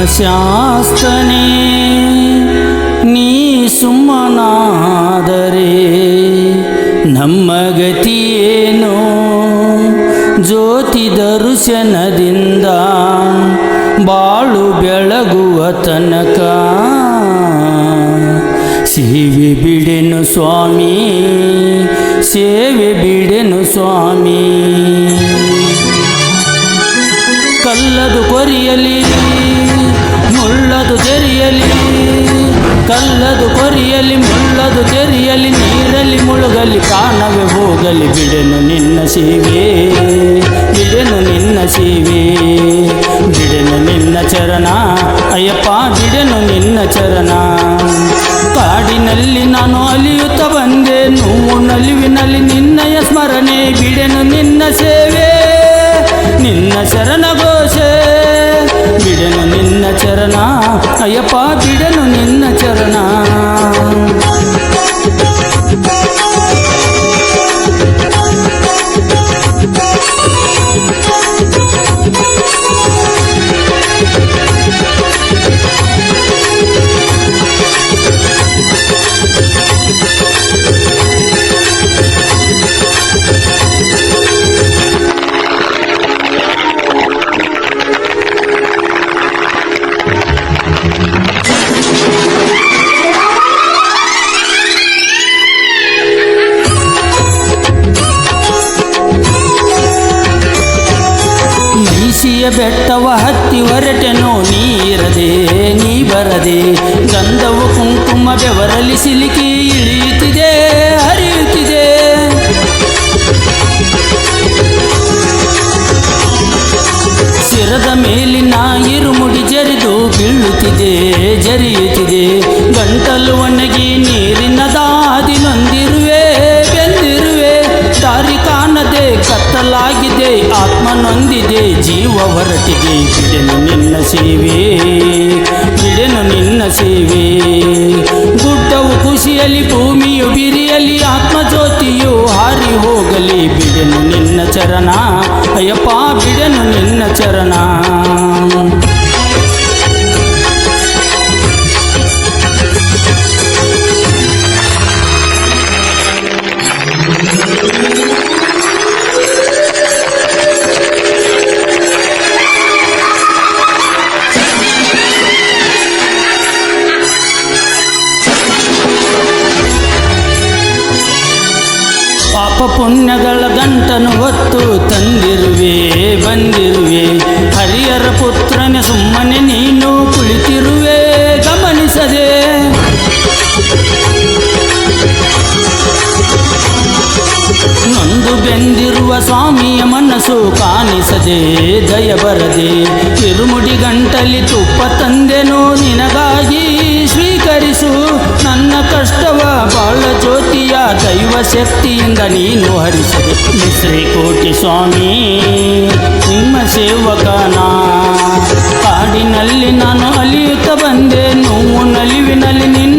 ಶಾಸ್ತನೇ ನೀ ಸುಮ್ಮನಾದರೆ ನಮ್ಮ ಗತಿಯೇನೋ ಜ್ಯೋತಿ ದರ್ಶನದಿಂದ ಬಾಳು ಬೆಳಗುವ ತನಕ ಸೇವೆ ಬಿಡೆನು ಸ್ವಾಮಿ ಸೇವೆ ಬಿಡೆನು ಸ್ವಾಮಿ ಕಲ್ಲದು ಕೊರಿಯಲಿ ಮುಳ್ಳದು ತೆರೆಯಲಿ ಕಲ್ಲದು ಕೊರಿಯಲಿ ಮುಳ್ಳದು ತೆರೆಯಲಿ ನೀರಲ್ಲಿ ಮುಳುಗಲಿ ಪ್ರಾಣವೇ ಹೋಗಲಿ ಬಿಡೆನು ನಿನ್ನ ಸೇವೆ ಬಿಡೆನು ನಿನ್ನ ಸೇವೆ ಬಿಡೆನು ನಿನ್ನ ಚರಣ ಅಯ್ಯಪ್ಪ ಬಿಡೆನು ನಿನ್ನ ಚರಣ ಕಾಡಿನಲ್ಲಿ ನಾನು ಅಲಿಯುತ್ತ ಬಂದೆ ನೋವು ನಲಿವಿನಲ್ಲಿ ನಿನ್ನಯ ಸ್ಮರಣೆ ಬಿಡೆನು ನಿನ್ನ ಸೇವೆ ನಿನ್ನ ಶರಣ ಘೋಷೆ ಬಿಡೆನು ನಿನ್ನ ಚರಣ ಅಯ್ಯಪ್ಪ ಬಿಡೆನು ನಿನ್ನ ಚರಣ ಬೆಟ್ಟವ ಹತ್ತಿ ಹೊರಟೆನೋ ನೀರದೆ ನೀ ಬರದೆ ಗಂಧವು ಕುಂಕುಮ ಬೆವರಲಿ ಸಿಲುಕಿ ಇಳಿಯುತ್ತಿದೆ ಹರಿಯುತ್ತಿದೆ ಶಿರದ ಮೇಲಿನ ಇರುಮುಡಿ ಜರಿದು ಬೀಳುತ್ತಿದೆ ಜರಿಯುತ್ತಿದೆ ಗಂಟಲು ಒಣಗಿ ನೀರಿನ ದಾದಿ ನೊಂದಿರುವೆ ಬೆಂದಿರುವೆ ದಾರಿ ಕಾಣದೆ ಕತ್ತಲಾಗಿದೆ ಆತ್ಮ ನೊಂದಿದೆ ಜೀವ ಹೊರಟಿದೆ ಬಿಡೆನು ನಿನ್ನ ಸೇವೆ ಬಿಡೆನು ನಿನ್ನ ಸೇವೆ ಗುಡ್ಡವು ಖುಷಿಯಲಿ ಭೂಮಿಯು ಬಿರಿಯಲಿ ಆತ್ಮಜ್ಯೋತಿಯು ಹಾರಿ ಹೋಗಲಿ ಬಿಡೆನು ನಿನ್ನ ಚರಣ ಅಯ್ಯಪ್ಪ ಬಿಡೆನು ನಿನ್ನ ಚರಣ ಪಾಪ ಪುಣ್ಯಗಳ ಗಂಟನು ಹೊತ್ತು ತಂದಿರುವೆ ಬಂದಿರುವೆ ಹರಿಯರ ಪುತ್ರನೇ ಸುಮ್ಮನೆ ನೀನು ಕುಳಿತಿರುವೆ ಗಮನಿಸದೆ ನೊಂದು ಬೆಂದಿರುವ ಸ್ವಾಮಿಯ ಮನಸ್ಸು ಕಾಣಿಸದೆ ದಯ ಬರದೆ ಇರುಮುಡಿ ಗಂಟಲಿ ತುಪ್ಪ ತಂದೆನು ನಿನಗಾಗಿ ಸ್ವೀಕರಿಸು ನನ್ನ ಕಷ್ಟವ ಬಾಳ ಜ್ಯೋತಿಯ ದೈವ ಶಕ್ತಿಯಿಂದ ನೀನು ಹರಿಸದೆ ಶ್ರೀಕೋಟಿ ಸ್ವಾಮಿ ನಿಮ್ಮ ಸೇವಕನ ಕಾಡಿನಲ್ಲಿ ನಾನು ಅಲಿಯುತ್ತ ಬಂದೆ ನೋವು ನಲಿವಿನಲ್ಲಿ ನಿನ್ನ